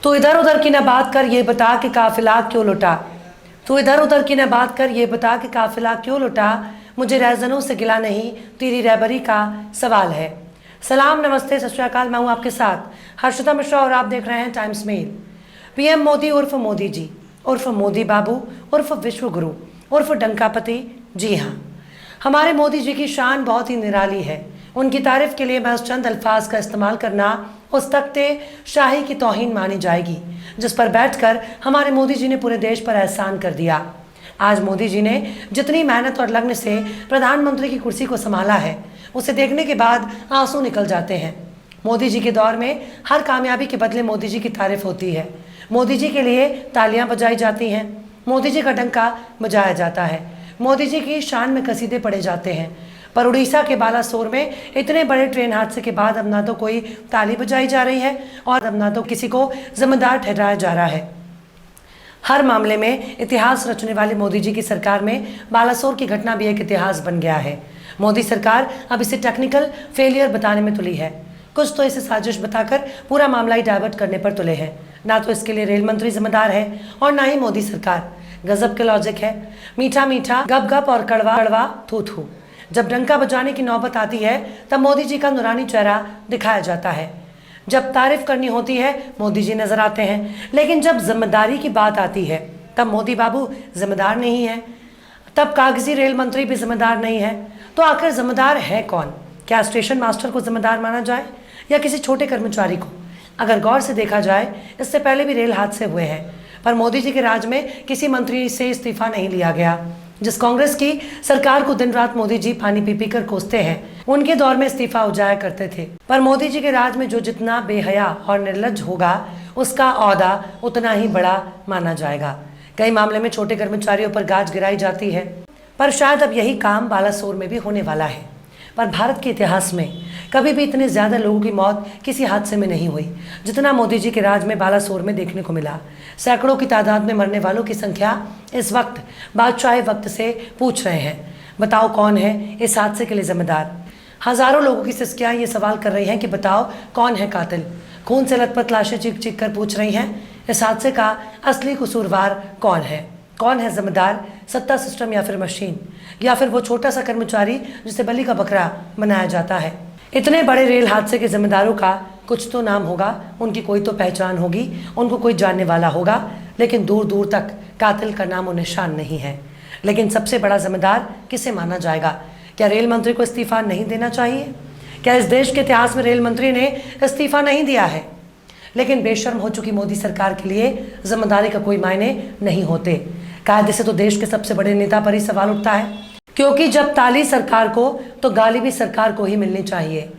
तू इधर उधर की न बात कर, ये बता कि काफिला क्यों लुटा। तू इधर उधर की न बात कर, ये बता कि काफिला क्यों लुटा। मुझे रहजनों से गिला नहीं, तेरी रहबरी का सवाल है। सलाम, नमस्ते, सत श्री अकाल। मैं हूँ आपके साथ हर्षिता मिश्रा और आप देख रहे हैं टाइम्स मेल। पीएम मोदी उर्फ मोदी जी उर्फ मोदी बाबू उर्फ विश्व गुरु उर्फ डंकापति। जी हाँ, हमारे मोदी जी की शान बहुत ही निराली है। उनकी तारीफ के लिए महज चंद अल्फाज का इस्तेमाल करना उस तख्ते शाही की तौहीन मानी जाएगी जिस पर बैठकर हमारे मोदी जी ने पूरे देश पर एहसान कर दिया। आज मोदी जी ने जितनी मेहनत और लगन से प्रधानमंत्री की कुर्सी को संभाला है, उसे देखने के बाद आंसू निकल जाते हैं। मोदी जी के दौर में हर कामयाबी के बदले मोदी जी की तारीफ होती है। मोदी जी के लिए तालियां बजाई जाती हैं, मोदी जी का डंका बजाया जाता है, मोदी जी की शान में कसीदे पढ़े जाते हैं। पर उड़ीसा के बालासोर में इतने बड़े ट्रेन हादसे के बाद अब ना तो कोई ताली बजाई जा रही है और अब ना तो किसी को जिम्मेदार ठहराया जा रहा है। हर मामले में इतिहास रचने वाली मोदी जी की सरकार में बालासोर की घटना भी एक इतिहास बन गया है। मोदी सरकार अब इसे टेक्निकल फेलियर बताने में तुली है। कुछ तो इसे साजिश बताकर पूरा मामला ही डाइवर्ट करने पर तुले हैं। ना तो इसके लिए रेल मंत्री जिम्मेदार है और ना ही मोदी सरकार। गजब के लॉजिक है। मीठा मीठा गप गप और कड़वा कड़वा थू थू। जब डंका बजाने की नौबत आती है तब मोदी जी का नूरानी चेहरा दिखाया जाता है। जब तारीफ करनी होती है मोदी जी नजर आते हैं, लेकिन जब जिम्मेदारी की बात आती है तब मोदी बाबू जिम्मेदार नहीं है। तब कागजी रेल मंत्री भी जिम्मेदार नहीं है। तो आखिर जिम्मेदार है कौन? क्या स्टेशन मास्टर को जिम्मेदार माना जाए या किसी छोटे कर्मचारी को? अगर गौर से देखा जाए, इससे पहले भी रेल हादसे हुए हैं, पर मोदी जी के राज में किसी मंत्री से इस्तीफा नहीं लिया गया। जिस कांग्रेस की सरकार को दिन रात मोदी जी पानी पी पी कर कोसते हैं, उनके दौर में इस्तीफा हो जाया करते थे। पर मोदी जी के राज में जो जितना बेहया और निर्लज्ज होगा, उसका औहदा उतना ही बड़ा माना जाएगा। कई मामले में छोटे कर्मचारियों पर गाज गिराई जाती है, पर शायद अब यही काम बालासोर में भी होने वाला है। पर भारत के इतिहास में कभी भी इतने ज़्यादा लोगों की मौत किसी हादसे में नहीं हुई जितना मोदी जी के राज में बालासोर में देखने को मिला। सैकड़ों की तादाद में मरने वालों की संख्या इस वक्त बादशाह वक्त से पूछ रहे हैं, बताओ कौन है इस हादसे के लिए जिम्मेदार। हजारों लोगों की सिस्कियाँ ये सवाल कर रही हैं कि बताओ कौन है कातिल। खून से लथपथ लाशें चीख चीख कर पूछ रही हैं, इस हादसे का असली कसूरवार कौन है? कौन है जिम्मेदार? सत्ता सिस्टम या फिर मशीन, या फिर वो छोटा सा कर्मचारी जिसे बलि का बकरा बनाया जाता है? इतने बड़े रेल हादसे के जिम्मेदारों का कुछ तो नाम होगा, उनकी कोई तो पहचान होगी, उनको कोई जानने वाला होगा, लेकिन दूर दूर तक कातिल का नाम और निशान नहीं है। लेकिन सबसे बड़ा जिम्मेदार किसे माना जाएगा? क्या रेल मंत्री को इस्तीफा नहीं देना चाहिए? क्या इस देश के इतिहास में रेल मंत्री ने इस्तीफा नहीं दिया है? लेकिन बेशर्म हो चुकी मोदी सरकार के लिए जिम्मेदारी का कोई मायने नहीं होते। कायदे से तो देश के सबसे बड़े नेता पर ही सवाल उठता है, क्योंकि जब ताली सरकार को तो गाली भी सरकार को ही मिलनी चाहिए।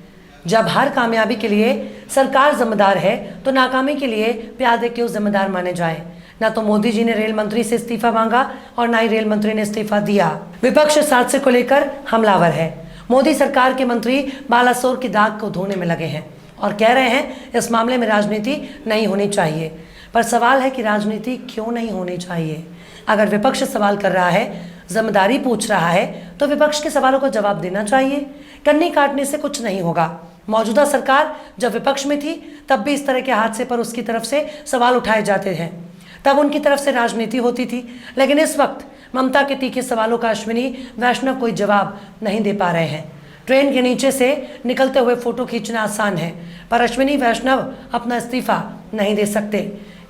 जब हर कामयाबी के लिए सरकार जिम्मेदार है तो नाकामी के लिए प्यादे क्यों जिम्मेदार माने जाए? ना तो मोदी जी ने रेल मंत्री से इस्तीफा मांगा और ना ही रेल मंत्री ने इस्तीफा दिया। विपक्ष इस हादसे को लेकर हमलावर है। मोदी सरकार के मंत्री बालासोर की दाग को धोने में लगे हैं और कह रहे हैं इस मामले में राजनीति नहीं होनी चाहिए। पर सवाल है कि राजनीति क्यों नहीं होनी चाहिए? अगर विपक्ष सवाल कर रहा है, जिम्मेदारी पूछ रहा है, तो विपक्ष के सवालों का जवाब देना चाहिए। कन्नी काटने से कुछ नहीं होगा। मौजूदा सरकार जब विपक्ष में थी तब भी इस तरह के हादसे पर उसकी तरफ से सवाल उठाए जाते हैं, तब उनकी तरफ से राजनीति होती थी। लेकिन इस वक्त ममता के तीखे सवालों का अश्विनी वैष्णव कोई जवाब नहीं दे पा रहे हैं। ट्रेन के नीचे से निकलते हुए फोटो खींचना आसान है, पर अश्विनी वैष्णव अपना इस्तीफा नहीं दे सकते।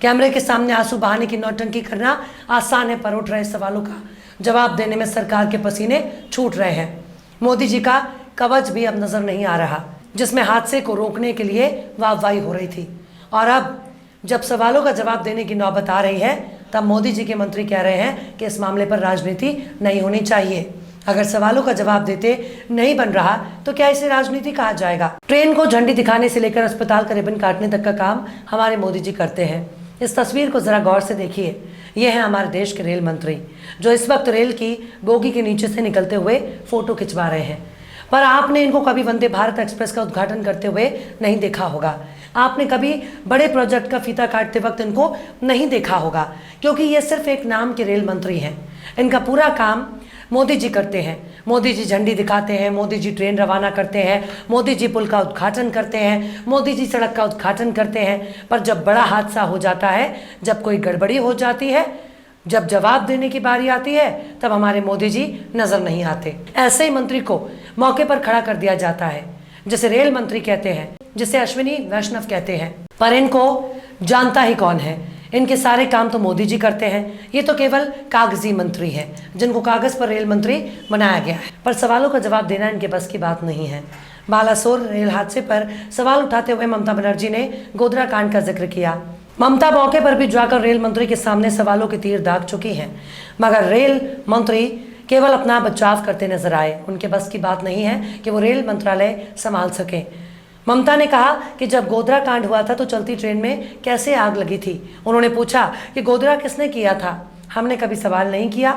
कैमरे के सामने आंसू बहाने की नौटंकी करना आसान है, पर उठ रहे सवालों का जवाब देने में सरकार के पसीने छूट रहे हैं। मोदी जी का कवच भी अब नजर नहीं आ रहा, जिसमें हादसे को रोकने के लिए वाहवाही हो रही थी। और अब जब सवालों का जवाब देने की नौबत आ रही है, तब मोदी जी के मंत्री कह रहे हैं कि इस मामले पर राजनीति नहीं होनी चाहिए। अगर सवालों का जवाब देते नहीं बन रहा तो क्या इसे राजनीति कहा जाएगा? ट्रेन को झंडी दिखाने से लेकर अस्पताल का रिबन काटने तक का काम हमारे मोदी जी करते हैं। इस तस्वीर को जरा गौर से देखिए। ये है हमारे देश के रेल मंत्री जो इस वक्त रेल की बोगी के नीचे से निकलते हुए फोटो खिंचवा रहे हैं। पर आपने इनको कभी वंदे भारत एक्सप्रेस का उद्घाटन करते हुए नहीं देखा होगा। आपने कभी बड़े प्रोजेक्ट का फीता काटते वक्त इनको नहीं देखा होगा, क्योंकि ये सिर्फ एक नाम के रेल मंत्री हैं। इनका पूरा काम मोदी जी करते हैं। मोदी जी झंडी दिखाते हैं, मोदी जी ट्रेन रवाना करते हैं, मोदी जी पुल का उद्घाटन करते हैं, मोदी जी सड़क का उद्घाटन करते हैं। पर जब बड़ा हादसा हो जाता है, जब कोई गड़बड़ी हो जाती है, जब जवाब देने की बारी आती है, तब हमारे मोदी जी नजर नहीं आते। ऐसे ही मंत्री को मौके पर खड़ा कर दिया जाता है, जिसे रेल मंत्री कहते हैं, जिसे अश्विनी वैष्णव कहते हैं। पर इनको जानता ही कौन है? इनके सारे काम तो मोदी जी करते हैं। ये तो केवल कागजी मंत्री हैं, जिनको कागज पर रेल मंत्री बनाया गया है। पर सवालों का जवाब देना इनके बस की बात नहीं है। बालासोर रेल हादसे पर सवाल उठाते हुए ममता बनर्जी ने गोधरा कांड का जिक्र किया। ममता मौके पर भी जाकर रेल मंत्री के सामने सवालों के तीर दाग चुकी हैं, मगर रेल मंत्री केवल अपना बचाव करते नजर आए। उनके बस की बात नहीं है कि वो रेल मंत्रालय संभाल सके। ममता ने कहा कि जब गोधरा कांड हुआ था तो चलती ट्रेन में कैसे आग लगी थी। उन्होंने पूछा कि गोधरा किसने किया था। हमने कभी सवाल नहीं किया,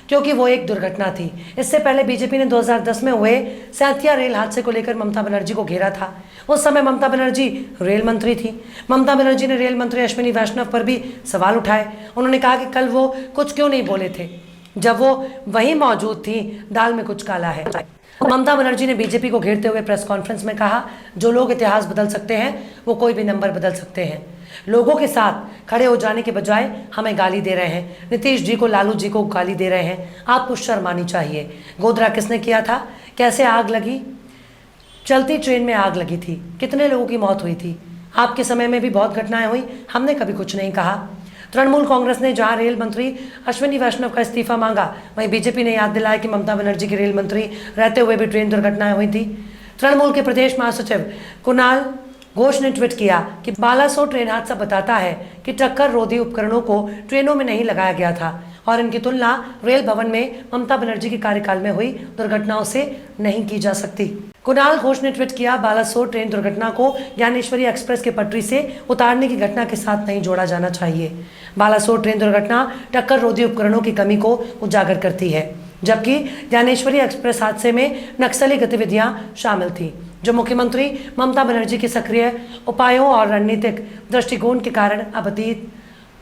क्योंकि वो एक दुर्घटना थी। इससे पहले बीजेपी ने 2010 में हुए सैंथिया रेल हादसे को लेकर ममता बनर्जी को घेरा था। उस समय ममता बनर्जी रेल मंत्री थी। ममता बनर्जी ने रेल मंत्री अश्विनी वैष्णव पर भी सवाल उठाए। उन्होंने कहा कि कल वो कुछ क्यों नहीं बोले थे, जब वो वहीं मौजूद थी। दाल में कुछ काला है। ममता बनर्जी ने बीजेपी को घेरते हुए प्रेस कॉन्फ्रेंस में कहा, जो लोग इतिहास बदल सकते हैं वो कोई भी नंबर बदल सकते हैं। लोगों के साथ खड़े हो जाने के बजाय हमें गाली दे रहे हैं। नीतीश जी को, लालू जी को गाली दे रहे हैं। आपको शर्म आनी चाहिए। गोधरा किसने किया था? कैसे आग लगी? चलती ट्रेन में आग लगी थी। कितने लोगों की मौत हुई थी? आपके समय में भी बहुत घटनाएं हुई, हमने कभी कुछ नहीं कहा। तृणमूल कांग्रेस ने जहां रेल मंत्री अश्विनी वैष्णव का इस्तीफा मांगा, वहीं बीजेपी ने याद दिलाया कि ममता बनर्जी की रेल मंत्री रहते हुए भी ट्रेन दुर्घटनाएं हुई थी। तृणमूल के प्रदेश महासचिव कुणाल घोष ने ट्वीट किया कि बालासोर ट्रेन हादसा बताता है कि टक्कर रोधी उपकरणों को ट्रेनों में नहीं लगाया गया था और इनकी तुलना रेल भवन में ममता बनर्जी के कार्यकाल में हुई दुर्घटनाओं से नहीं की जा सकती। कुणाल घोष ने ट्वीट किया, बालासोर ट्रेन दुर्घटना को ज्ञानेश्वरी एक्सप्रेस के पटरी से उतारने की घटना के साथ नहीं जोड़ा जाना चाहिए। बालासोर ट्रेन दुर्घटना टक्कर रोधी उपकरणों की कमी को उजागर करती है, जबकि ज्ञानेश्वरी एक्सप्रेस हादसे में नक्सली गतिविधियां शामिल थी, जो मुख्यमंत्री ममता बनर्जी के सक्रिय उपायों और रणनीतिक दृष्टिकोण के कारण अब अतीत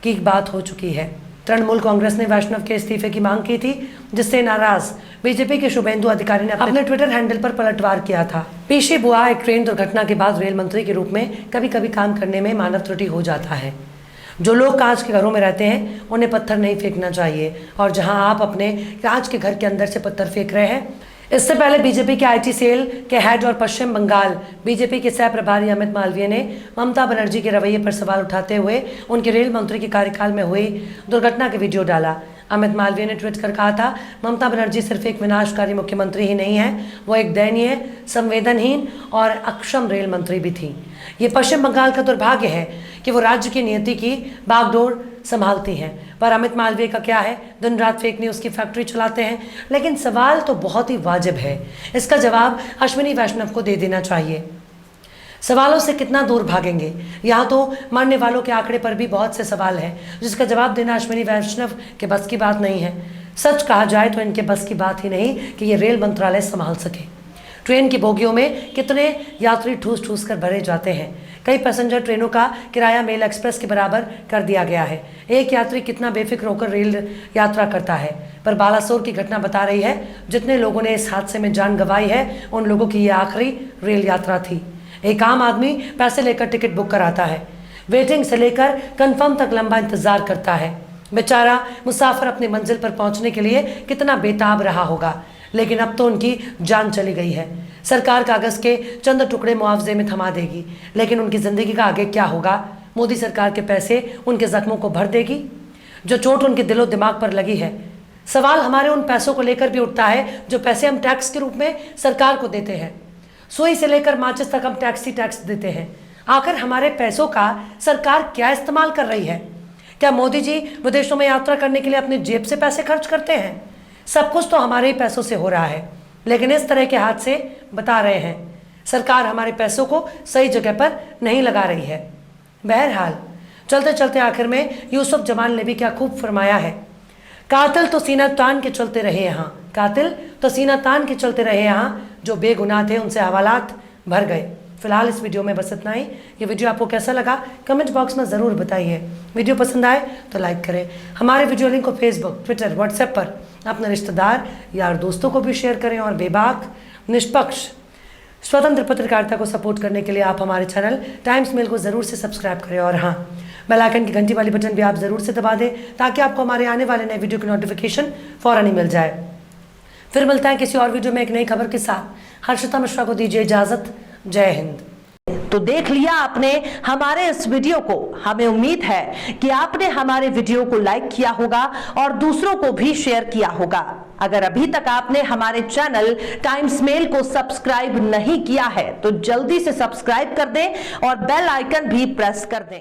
की बात हो चुकी है। तृणमूल कांग्रेस ने वैष्णव के इस्तीफे की मांग की थी, जिससे नाराज बीजेपी के शुभेंदु अधिकारी ने अपने ट्विटर हैंडल पर पलटवार किया था। पीशी बुआ, एक ट्रेन दुर्घटना के बाद रेल मंत्री के रूप में कभी कभी काम करने में मानव त्रुटि हो जाता है। जो लोग कांच के घरों में रहते हैं उन्हें पत्थर नहीं फेंकना चाहिए, और जहां आप अपने कांच के घर के अंदर से पत्थर फेंक रहे हैं। इससे पहले बीजेपी के आईटी सेल के हेड और पश्चिम बंगाल बीजेपी के सह प्रभारी अमित मालवीय ने ममता बनर्जी के रवैये पर सवाल उठाते हुए उनके रेल मंत्री के कार्यकाल में हुई दुर्घटना के वीडियो डाला। अमित मालवीय ने ट्वीट कर कहा था, ममता बनर्जी सिर्फ एक विनाशकारी मुख्यमंत्री ही नहीं है, वो एक दयनीय, संवेदनहीन और अक्षम रेल मंत्री भी थी। ये पश्चिम बंगाल का दुर्भाग्य है कि वो राज्य की नीति की बागडोर संभालती हैं। पर अमित मालवीय का क्या है, दिन रात फेक न्यूज़ की फैक्ट्री चलाते हैं। लेकिन सवाल तो बहुत ही वाजिब है, इसका जवाब अश्विनी वैष्णव को दे देना चाहिए। सवालों से कितना दूर भागेंगे? यहाँ तो मरने वालों के आंकड़े पर भी बहुत से सवाल हैं, जिसका जवाब देना अश्विनी वैष्णव के बस की बात नहीं है। सच कहा जाए तो इनके बस की बात ही नहीं कि ये रेल मंत्रालय संभाल सके। ट्रेन की बोगियों में कितने यात्री ठूस ठूस कर भरे जाते हैं। कई पैसेंजर ट्रेनों का किराया मेल एक्सप्रेस के बराबर कर दिया गया है। एक यात्री कितना बेफिक्र होकर रेल यात्रा करता है। पर बालासोर की घटना बता रही है, जितने लोगों ने इस हादसे में जान गंवाई है, उन लोगों की ये आखिरी रेल यात्रा थी। एक आम आदमी पैसे लेकर टिकट बुक कराता है, वेटिंग से लेकर कंफर्म तक लंबा इंतजार करता है। बेचारा मुसाफिर अपनी मंजिल पर पहुंचने के लिए कितना बेताब रहा होगा, लेकिन अब तो उनकी जान चली गई है। सरकार कागज के चंद टुकड़े मुआवजे में थमा देगी, लेकिन उनकी जिंदगी का आगे क्या होगा? मोदी सरकार के पैसे उनके जख्मों को भर देगी, जो चोट उनके दिलो दिमाग पर लगी है। सवाल हमारे उन पैसों को लेकर भी उठता है, जो पैसे हम टैक्स के रूप में सरकार को देते हैं। सुई से लेकर माचिस तक हम टैक्स ही टैक्स देते हैं। आखिर हमारे पैसों का सरकार क्या इस्तेमाल कर रही है? क्या मोदी जी विदेशों में यात्रा करने के लिए अपनी जेब से पैसे खर्च करते हैं? सब कुछ तो हमारे ही पैसों से हो रहा है, लेकिन इस तरह के हादसे बता रहे हैं सरकार हमारे पैसों को सही जगह पर नहीं लगा रही है। बहरहाल चलते चलते आखिर में यूसुफ जमाल ने भी क्या खूब फरमाया है, कातिल तो सीना तान के चलते रहे यहाँ, कातिल तो सीना तान के चलते रहे यहाँ, जो बेगुनाह थे उनसे हवालात भर गए। फिलहाल इस वीडियो में बस इतना ही। ये वीडियो आपको कैसा लगा कमेंट बॉक्स में ज़रूर बताइए। वीडियो पसंद आए तो लाइक करें। हमारे वीडियो लिंक को फेसबुक, ट्विटर, व्हाट्सएप पर अपने रिश्तेदार, यार, दोस्तों को भी शेयर करें। और बेबाक, निष्पक्ष, स्वतंत्र पत्रकारिता को सपोर्ट करने के लिए आप हमारे चैनल टाइम्स मेल को ज़रूर से सब्सक्राइब करें। और हाँ, बेल आइकन की घंटी वाली बटन भी आप ज़रूर से दबा दें ताकि आपको हमारे आने वाले नए वीडियो की नोटिफिकेशन फ़ौरन ही मिल जाए। फिर मिलता है किसी और वीडियो में एक नई खबर के साथ। हर्षिता मिश्रा को दीजिए इजाज़त। जय हिंद। तो देख लिया आपने हमारे इस वीडियो को। हमें उम्मीद है कि आपने हमारे वीडियो को लाइक किया होगा और दूसरों को भी शेयर किया होगा। अगर अभी तक आपने हमारे चैनल टाइम्स मेल को सब्सक्राइब नहीं किया है तो जल्दी से सब्सक्राइब कर दें और बेल आइकन भी प्रेस कर दें।